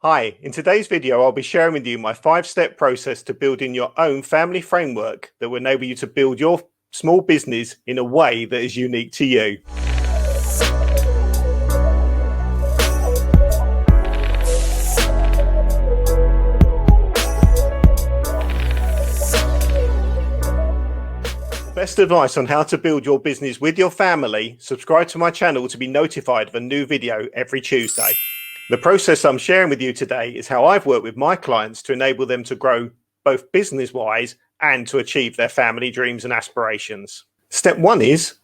Hi, in today's video, I'll be sharing with you my 5-step process to building your own family framework that will enable you to build your small business in a way that is unique to you. Best advice on how to build your business with your family, subscribe to my channel to be notified of a new video every Tuesday. The process I'm sharing with you today is how I've worked with my clients to enable them to grow both business-wise and to achieve their family dreams and aspirations. Step 1 is,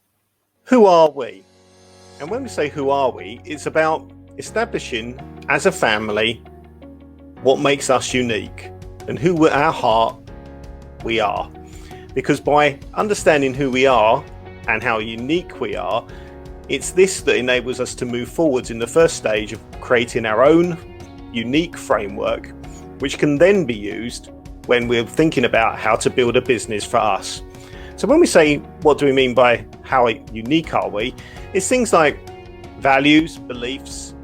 who are we? And when we say who are we, it's about establishing as a family what makes us unique and who at our heart we are. Because by understanding who we are and how unique we are, it's this that enables us to move forwards in the first stage of creating our own unique framework, which can then be used when we're thinking about how to build a business for us. So when we say, what do we mean by how unique are we? It's things like values, beliefs,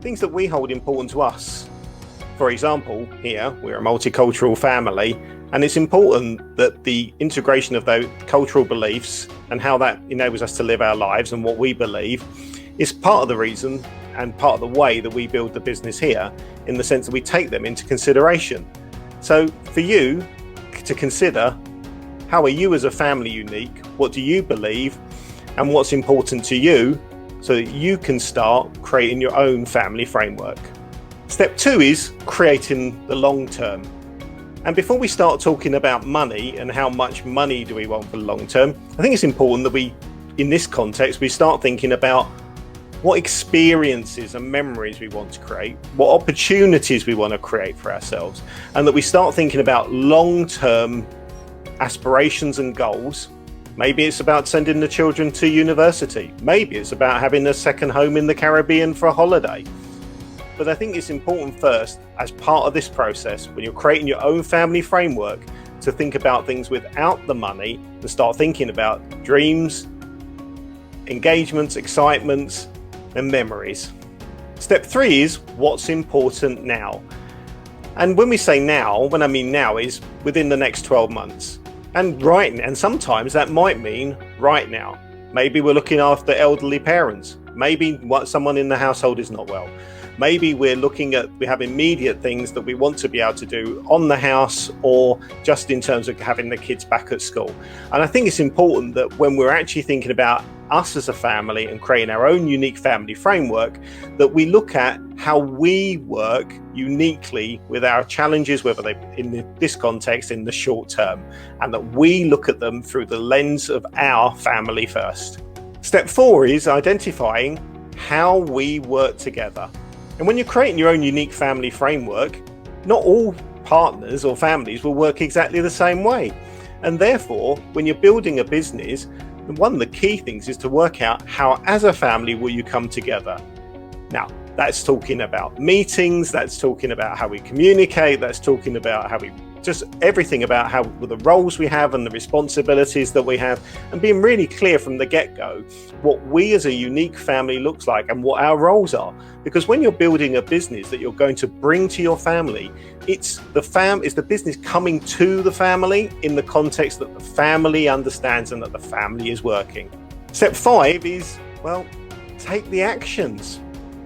things that we hold important to us. For example, here we're a multicultural family, and it's important that the integration of those cultural beliefs and how that enables us to live our lives and what we believe is part of the reason and part of the way that we build the business here, in the sense that we take them into consideration. So for you to consider, how are you as a family unique? What do you believe? And what's important to you, so that you can start creating your own family framework. Step 2 is creating the long term. And before we start talking about money and how much money do we want for the long term, I think it's important that we, in this context, we start thinking about what experiences and memories we want to create, what opportunities we want to create for ourselves, and that we start thinking about long-term aspirations and goals. Maybe it's about sending the children to university. Maybe it's about having a second home in the Caribbean for a holiday. But I think it's important first, as part of this process, when you're creating your own family framework, to think about things without the money and start thinking about dreams, engagements, excitements, and memories. Step 3 is what's important now. And when we say now, when I mean now is within the next 12 months. And sometimes that might mean right now. Maybe we're looking after elderly parents. Maybe someone in the household is not well. Maybe we have immediate things that we want to be able to do on the house, or just in terms of having the kids back at school. And I think it's important that when we're actually thinking about us as a family and creating our own unique family framework, that we look at how we work uniquely with our challenges, whether they in this context in the short term, and that we look at them through the lens of our family first. Step 4 is identifying how we work together. And when you're creating your own unique family framework, not all partners or families will work exactly the same way. And therefore, when you're building a business, one of the key things is to work out how, as a family, will you come together. Now, that's talking about meetings, that's talking about how we communicate, that's talking about how we just everything about how the roles we have and the responsibilities that we have, and being really clear from the get-go what we as a unique family looks like and what our roles are. Because when you're building a business that you're going to bring to your family, it's the business coming to the family in the context that the family understands and that the family is working. Step 5 is, well, take the actions.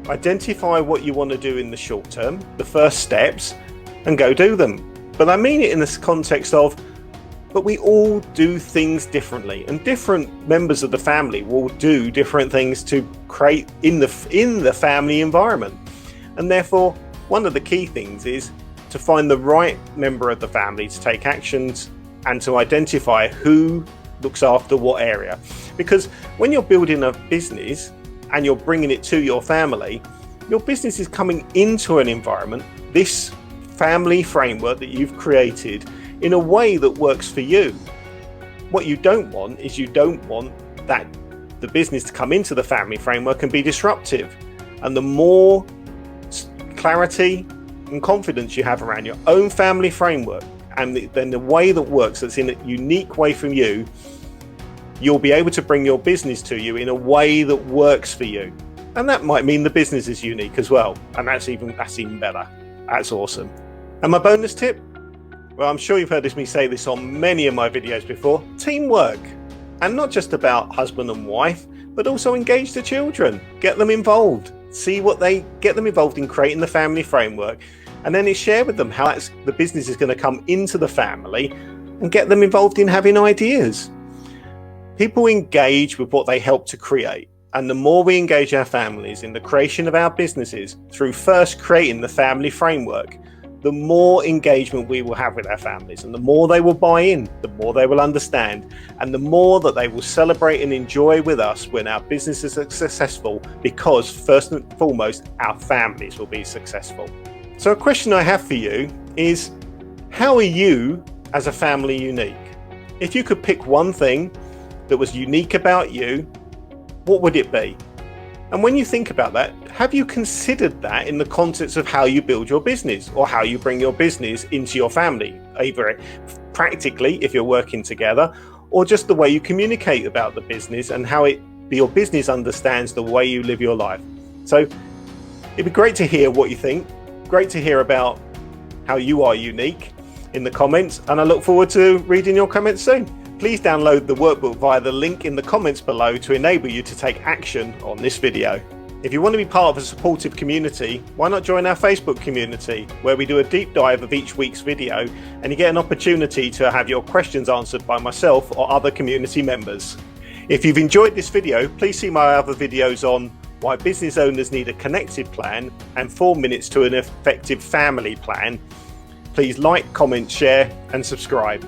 Identify what you want to do in the short term, the first steps, and go do them. But I mean it in this context of, but we all do things differently, and different members of the family will do different things to create in the family environment. And therefore, one of the key things is to find the right member of the family to take actions and to identify who looks after what area. Because when you're building a business and you're bringing it to your family, your business is coming into an environment, this family framework that you've created, in a way that works for you. What you don't want is that the business to come into the family framework and be disruptive. And the more clarity and confidence you have around your own family framework, and then the way that works, that's in a unique way from you, you'll be able to bring your business to you in a way that works for you. And that might mean the business is unique as well. And that's even better. That's awesome. And my bonus tip? Well, I'm sure you've heard me say this on many of my videos before. Teamwork. And not just about husband and wife, but also engage the children. Get them involved. Get them involved in creating the family framework. And then share with them how the business is going to come into the family, and get them involved in having ideas. People engage with what they help to create. And the more we engage our families in the creation of our businesses through first creating the family framework, the more engagement we will have with our families, and the more they will buy in, the more they will understand, and the more that they will celebrate and enjoy with us when our businesses are successful, because first and foremost, our families will be successful. So a question I have for you is, how are you as a family unique? If you could pick one thing that was unique about you, what would it be? And when you think about that, have you considered that in the context of how you build your business, or how you bring your business into your family, either practically if you're working together, or just the way you communicate about the business and how your business understands the way you live your life? So it'd be great to hear what you think. Great to hear about how you are unique in the comments, and I look forward to reading your comments soon. Please download the workbook via the link in the comments below to enable you to take action on this video. If you want to be part of a supportive community, why not join our Facebook community, where we do a deep dive of each week's video, and you get an opportunity to have your questions answered by myself or other community members. If you've enjoyed this video, please see my other videos on why business owners need a connected plan and 4 minutes to an effective family plan. Please like, comment, share, and subscribe.